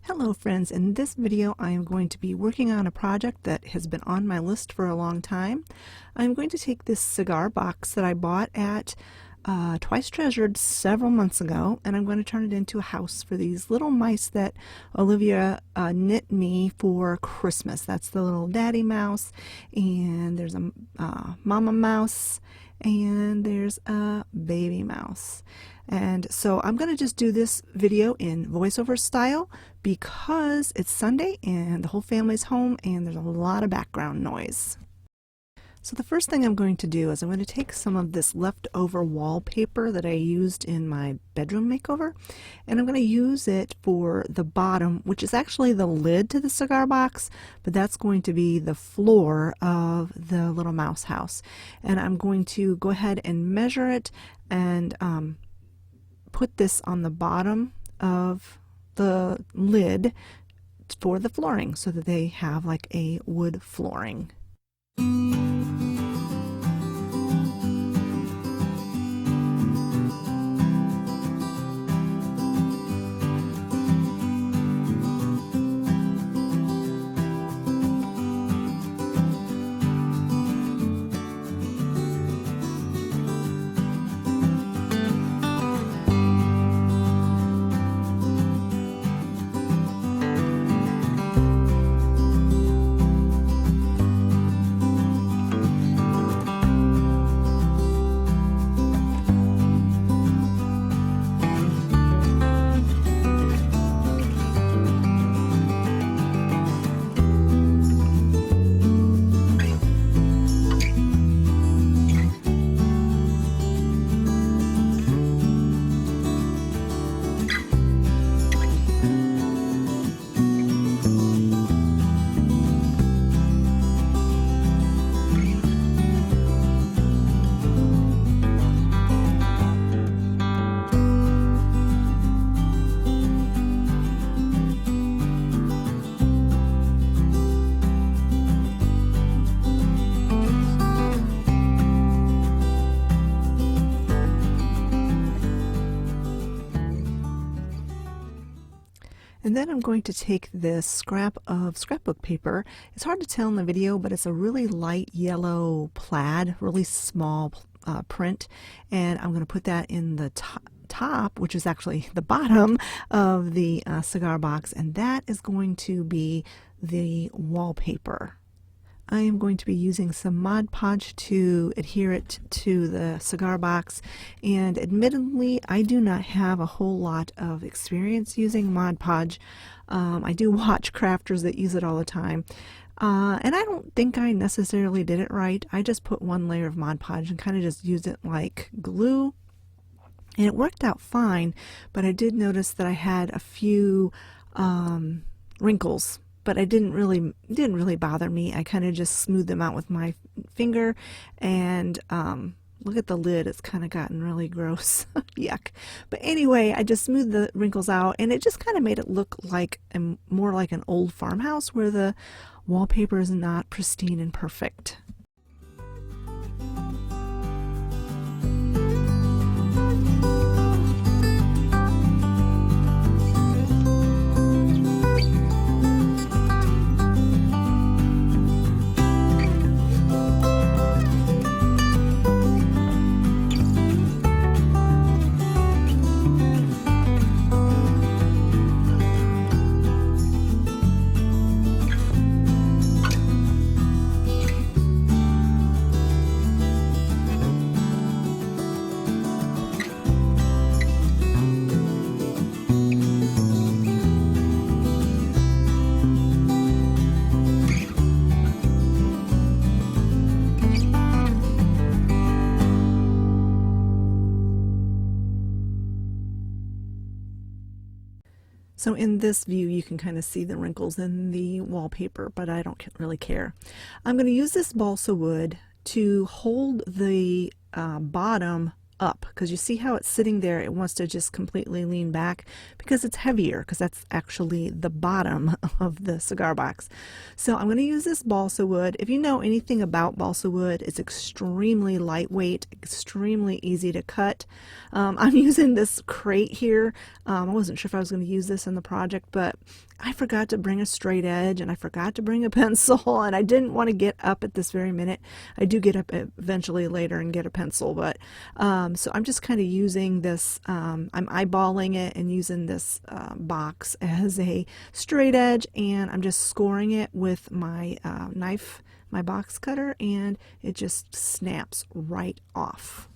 Hello friends, in this video I am going to be working on a project that has been on my list for a long time. I'm going to take this cigar box that I bought at Twice Treasured several months ago, and I'm going to turn it into a house for these little mice that Olivia knit me for Christmas. That's the little daddy mouse, and there's a mama mouse, and there's a baby mouse. And so I'm going to just do this video in voiceover style because it's Sunday and the whole family's home and there's a lot of background noise. So the first thing I'm going to do is I'm going to take some of this leftover wallpaper that I used in my bedroom makeover, and I'm going to use it for the bottom, which is actually the lid to the cigar box, but that's going to be the floor of the little mouse house. And I'm going to go ahead and measure it and put this on the bottom of the lid for the flooring so that they have like a wood flooring. And then I'm going to take this scrap of scrapbook paper. It's hard to tell in the video, but it's a really light yellow plaid, really small print. And I'm going to put that in the top, which is actually the bottom of the cigar box. And that is going to be the wallpaper. I am going to be using some Mod Podge to adhere it to the cigar box, and admittedly I do not have a whole lot of experience using Mod Podge. I do watch crafters that use it all the time, and I don't think I necessarily did it right. I just put one layer of Mod Podge and kind of just used it like glue, and it worked out fine, but I did notice that I had a few wrinkles. But it didn't really bother me. I kind of just smoothed them out with my finger, and look at the lid, it's kind of gotten really gross. Yuck. But anyway, I just smoothed the wrinkles out, and it just kind of made it look like more like an old farmhouse where the wallpaper is not pristine and perfect. So in this view you can kind of see the wrinkles in the wallpaper, but I don't really care. I'm going to use this balsa wood to hold the bottom up, because you see how it's sitting there, it wants to just completely lean back because it's heavier, because that's actually the bottom of the cigar box. So I'm going to use this balsa wood. If you know anything about balsa wood, it's extremely lightweight, extremely easy to cut. I'm using this crate here. I wasn't sure if I was going to use this in the project, but I forgot to bring a straight edge and I forgot to bring a pencil, and I didn't want to get up at this very minute. I do get up eventually later and get a pencil, but so I'm just kind of using this, I'm eyeballing it and using this box as a straight edge, and I'm just scoring it with my knife, my box cutter, and it just snaps right off.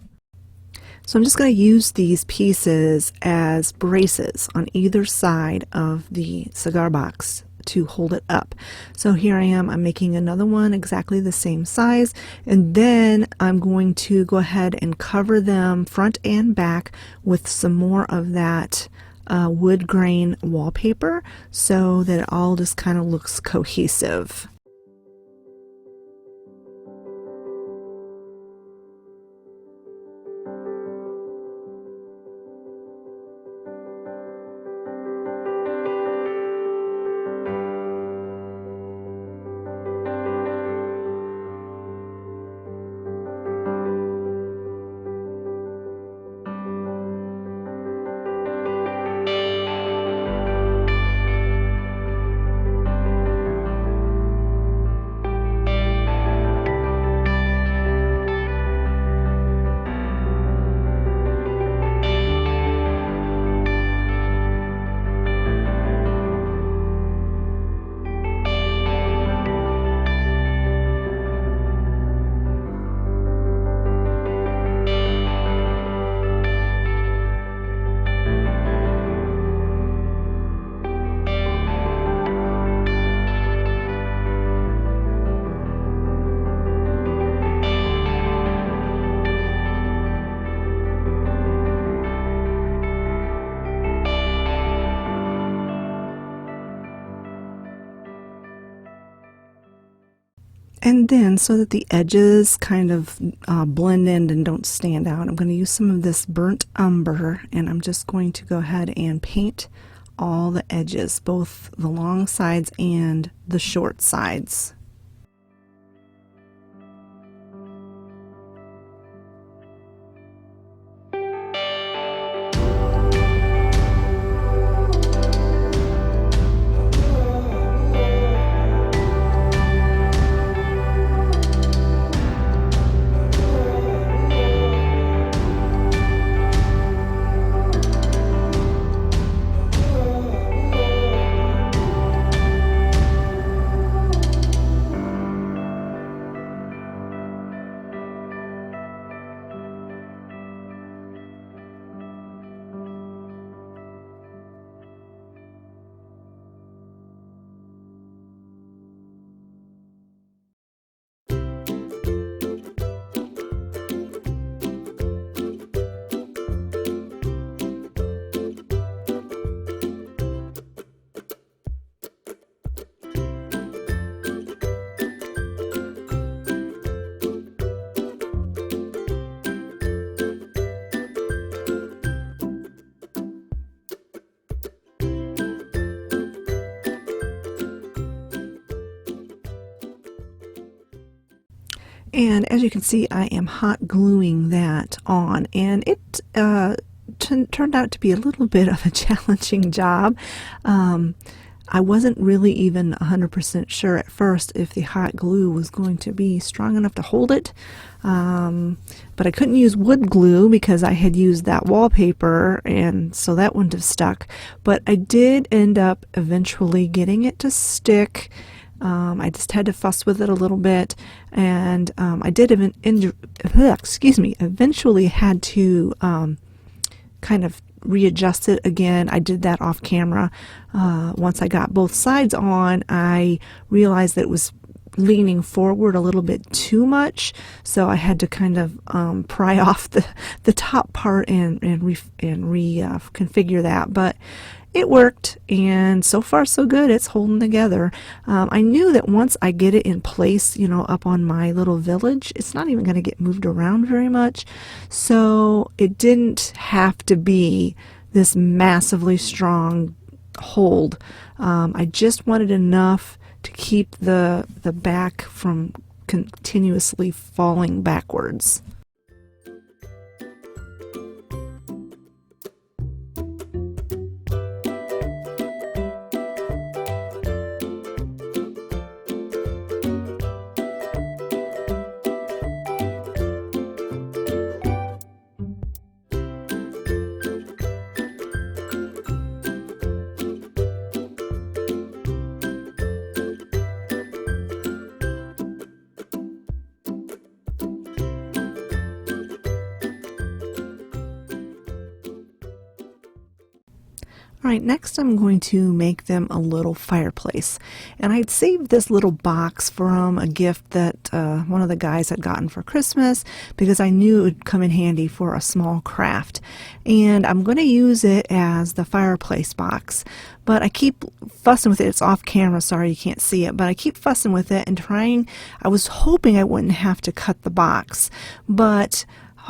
So I'm just going to use these pieces as braces on either side of the cigar box to hold it up. So here I am, I'm making another one exactly the same size, and then I'm going to go ahead and cover them front and back with some more of that wood grain wallpaper so that it all just kind of looks cohesive. And then, so that the edges kind of blend in and don't stand out, I'm going to use some of this burnt umber, and I'm just going to go ahead and paint all the edges, both the long sides and the short sides. And as you can see, I am hot gluing that on, and it turned out to be a little bit of a challenging job. I wasn't really even 100% sure at first if the hot glue was going to be strong enough to hold it, but I couldn't use wood glue because I had used that wallpaper, and so that wouldn't have stuck. But I did end up eventually getting it to stick. I just had to fuss with it a little bit, and I did eventually had to kind of readjust it again. I did that off camera. Once I got both sides on, I realized that it was leaning forward a little bit too much, so I had to kind of pry off the top part and reconfigure that. But it worked, and so far so good. It's holding together. I knew that once I get it in place, you know, up on my little village, it's not even going to get moved around very much. So it didn't have to be this massively strong hold. I just wanted enough to keep the back from continuously falling backwards. Alright, next I'm going to make them a little fireplace. And I'd saved this little box from a gift that one of the guys had gotten for Christmas because I knew it would come in handy for a small craft. And I'm going to use it as the fireplace box. But I keep fussing with it. It's off camera, sorry you can't see it. But I keep fussing with it and trying. I was hoping I wouldn't have to cut the box. But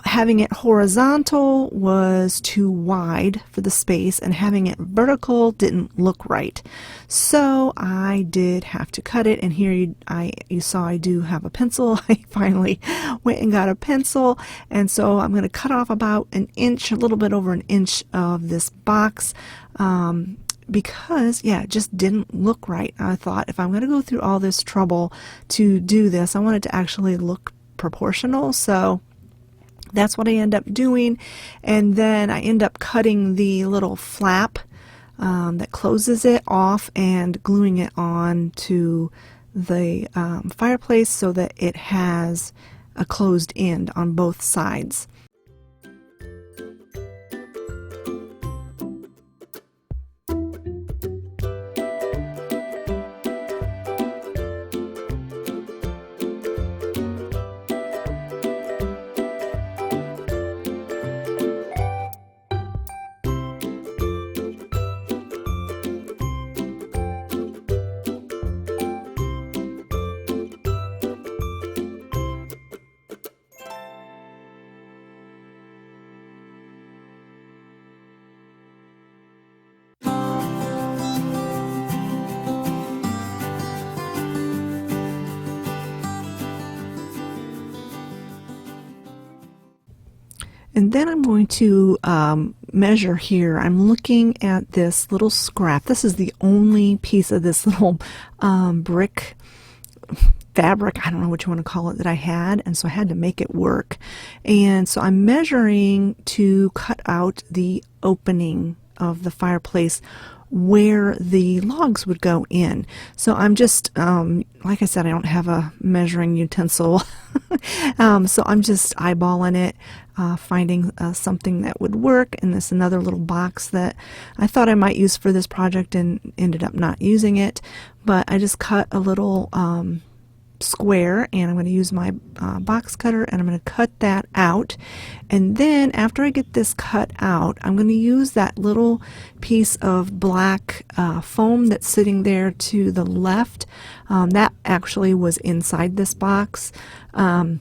having it horizontal was too wide for the space, and having it vertical didn't look right. So I did have to cut it, and here you saw I do have a pencil. I finally went and got a pencil, and so I'm going to cut off about an inch, a little bit over an inch of this box. Because, yeah, it just didn't look right. I thought if I'm going to go through all this trouble to do this, I want it to actually look proportional. So that's what I end up doing, and then I end up cutting the little flap that closes it off and gluing it on to the fireplace so that it has a closed end on both sides. And then I'm going to measure here. I'm looking at this little scrap. This is the only piece of this little brick fabric, I don't know what you want to call it, that I had, and so I had to make it work. And so I'm measuring to cut out the opening of the fireplace where the logs would go in. So I'm just, like I said, I don't have a measuring utensil, so I'm just eyeballing it, finding something that would work. And this another little box that I thought I might use for this project and ended up not using it, but I just cut a little square, and I'm going to use my box cutter, and I'm going to cut that out. And then after I get this cut out, I'm going to use that little piece of black foam that's sitting there to the left. That actually was inside this box. I'm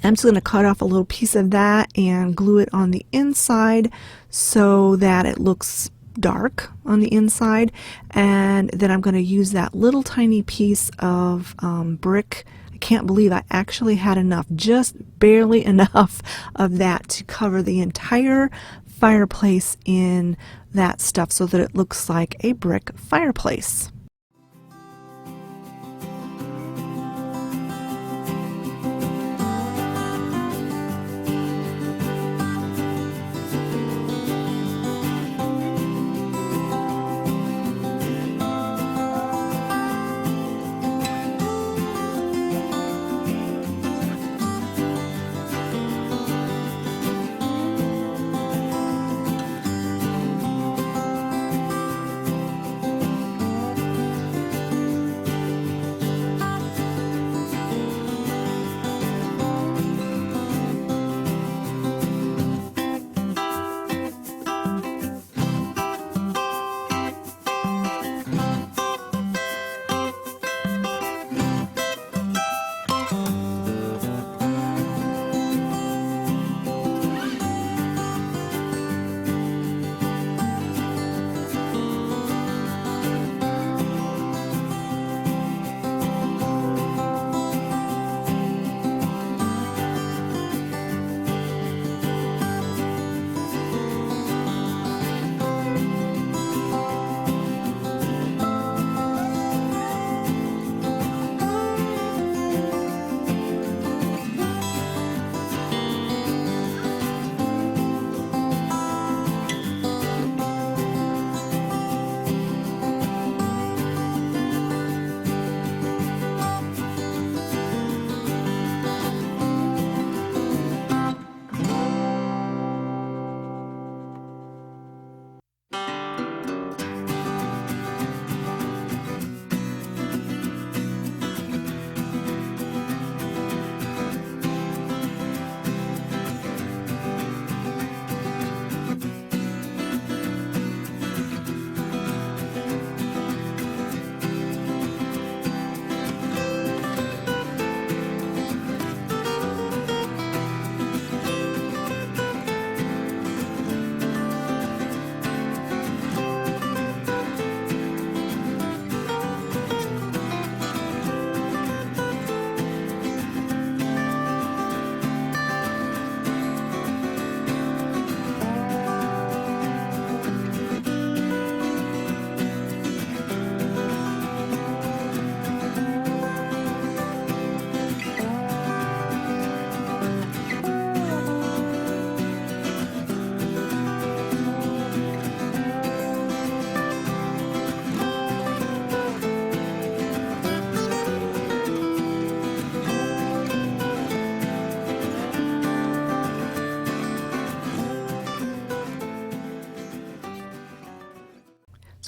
just going to cut off a little piece of that and glue it on the inside so that it looks dark on the inside. And then I'm going to use that little tiny piece of brick. I can't believe I actually had enough, just barely enough of that to cover the entire fireplace in that stuff so that it looks like a brick fireplace.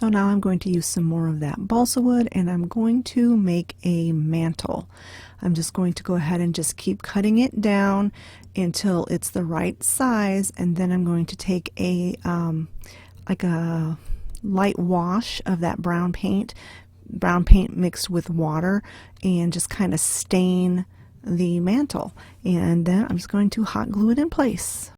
So now I'm going to use some more of that balsa wood, and I'm going to make a mantle. I'm just going to go ahead and just keep cutting it down until it's the right size, and then I'm going to take a like a light wash of that brown paint mixed with water, and just kind of stain the mantle, and then I'm just going to hot glue it in place.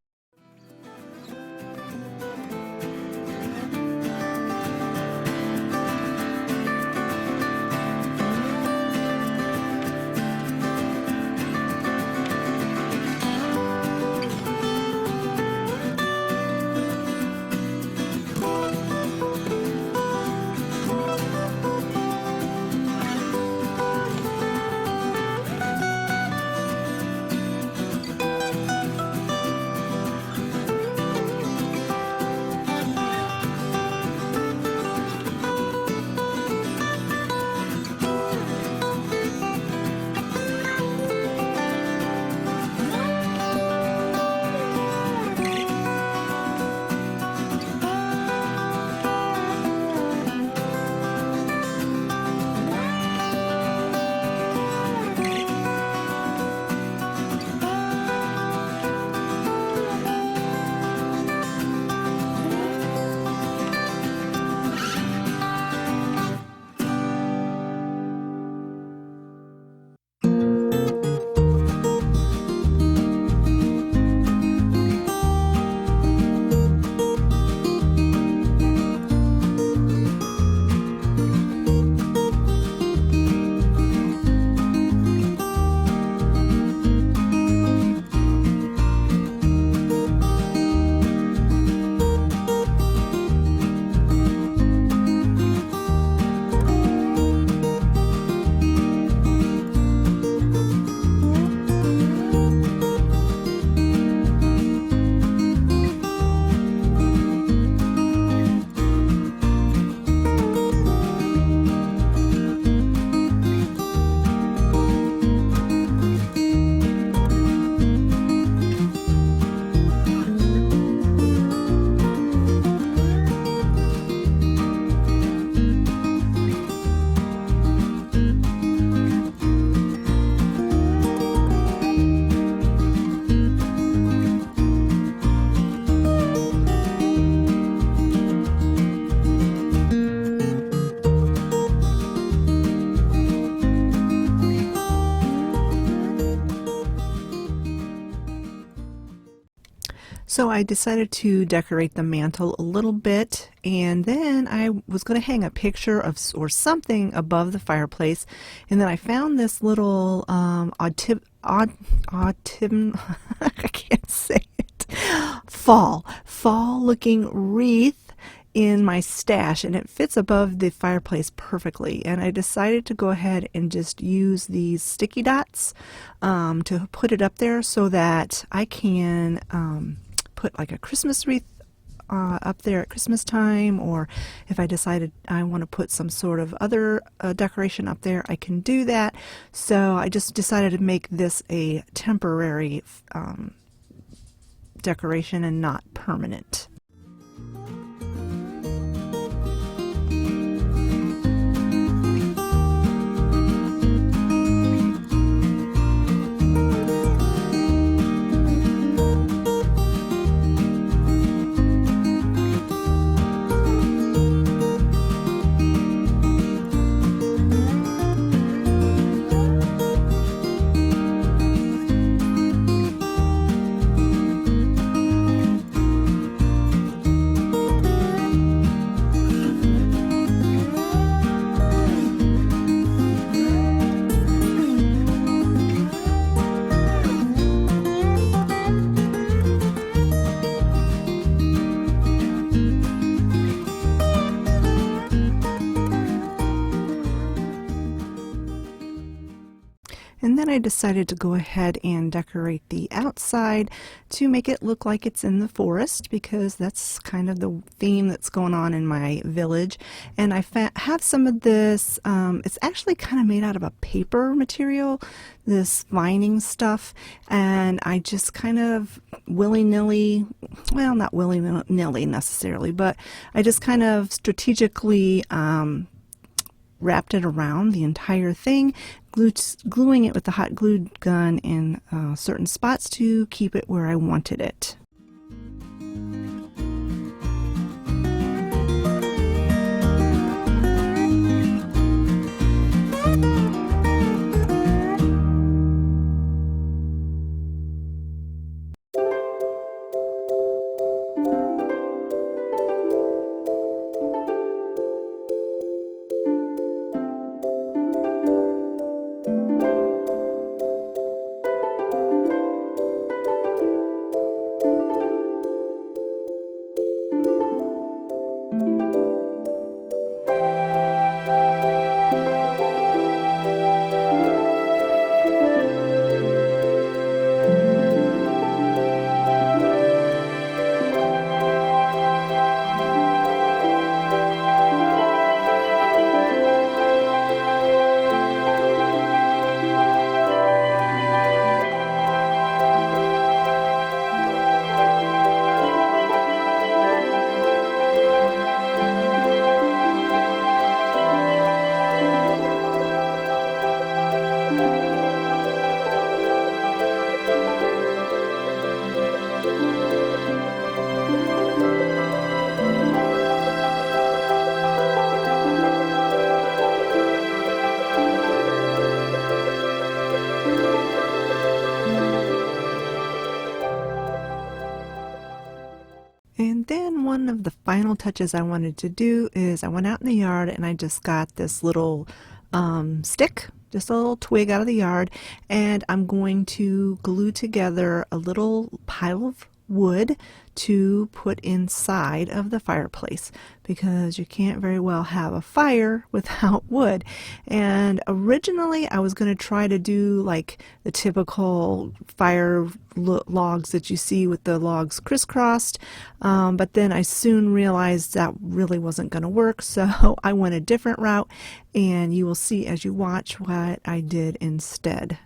So I decided to decorate the mantle a little bit, and then I was going to hang a picture of or something above the fireplace, and then I found this little I can't say it, fall looking wreath in my stash, and it fits above the fireplace perfectly. And I decided to go ahead and just use these sticky dots to put it up there so that I can put like a Christmas wreath up there at Christmas time, or if I decided I want to put some sort of other decoration up there, I can do that. So I just decided to make this a temporary decoration and not permanent. And then I decided to go ahead and decorate the outside to make it look like it's in the forest, because that's kind of the theme that's going on in my village. And I have some of this, it's actually kind of made out of a paper material, this vining stuff, and I just kind of willy-nilly, well, not willy-nilly necessarily, but I just kind of strategically wrapped it around the entire thing, gluing it with the hot glue gun in certain spots to keep it where I wanted it. And then one of the final touches I wanted to do is I went out in the yard and I just got this little stick, just a little twig out of the yard, and I'm going to glue together a little pile of wood to put inside of the fireplace, because you can't very well have a fire without wood. And originally I was going to try to do like the typical fire logs that you see with the logs crisscrossed, but then I soon realized that really wasn't going to work, so I went a different route, and you will see as you watch what I did instead.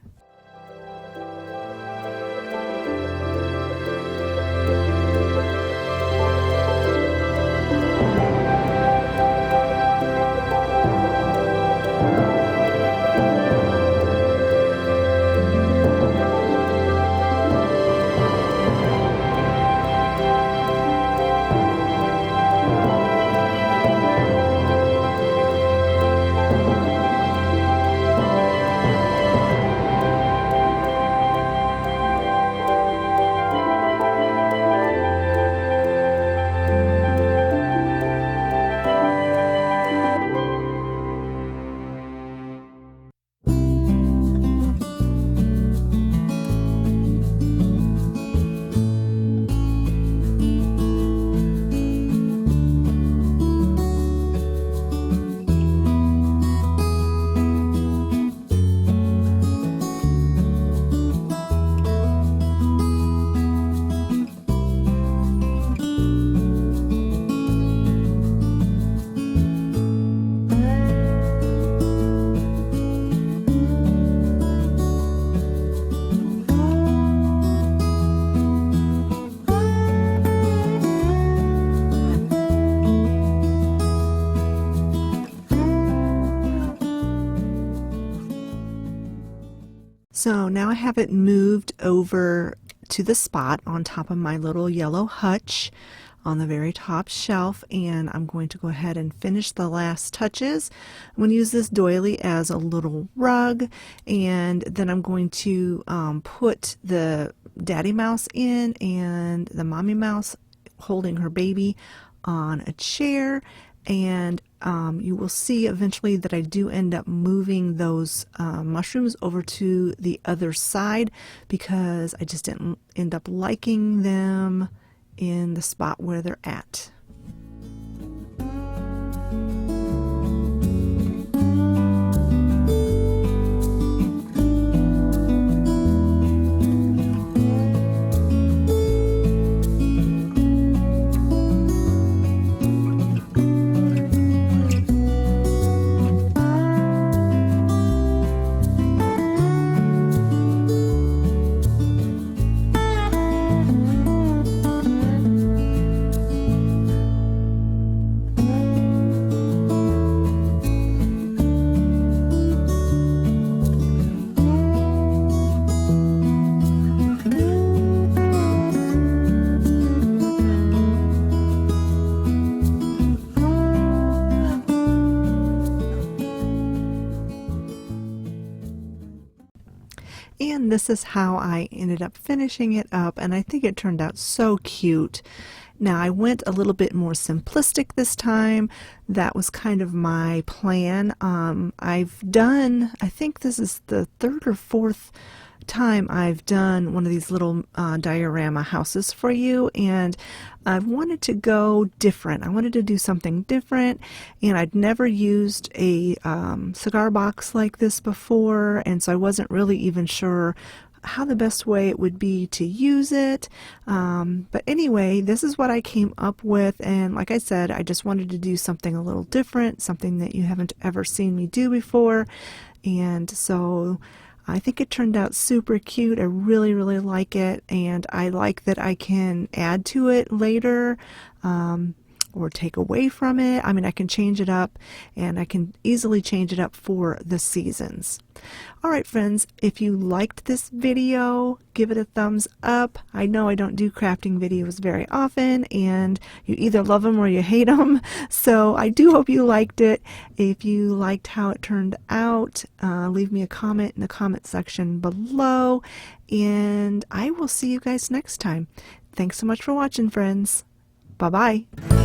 So now I have it moved over to the spot on top of my little yellow hutch on the very top shelf, and I'm going to go ahead and finish the last touches. I'm going to use this doily as a little rug, and then I'm going to put the daddy mouse in and the mommy mouse holding her baby on a chair. And you will see eventually that I do end up moving those mushrooms over to the other side, because I just didn't end up liking them in the spot where they're at. And this is how I ended up finishing it up, and I think it turned out so cute. Now I went a little bit more simplistic this time. That was kind of my plan. I've done, I think this is the third or fourth time I've done one of these little diorama houses for you, and I wanted to go different. I wanted to do something different, and I'd never used a cigar box like this before, and so I wasn't really even sure how the best way it would be to use it. But anyway, this is what I came up with, and like I said, I just wanted to do something a little different, something that you haven't ever seen me do before, and so I think it turned out super cute. I really, really like it, and I like that I can add to it later or take away from it. I mean, I can change it up, and I can easily change it up for the seasons. All right, friends, if you liked this video, give it a thumbs up. I know I don't do crafting videos very often, and you either love them or you hate them, so I do hope you liked it. If you liked how it turned out, leave me a comment in the comment section below, and I will see you guys next time. Thanks so much for watching, friends. Bye-bye.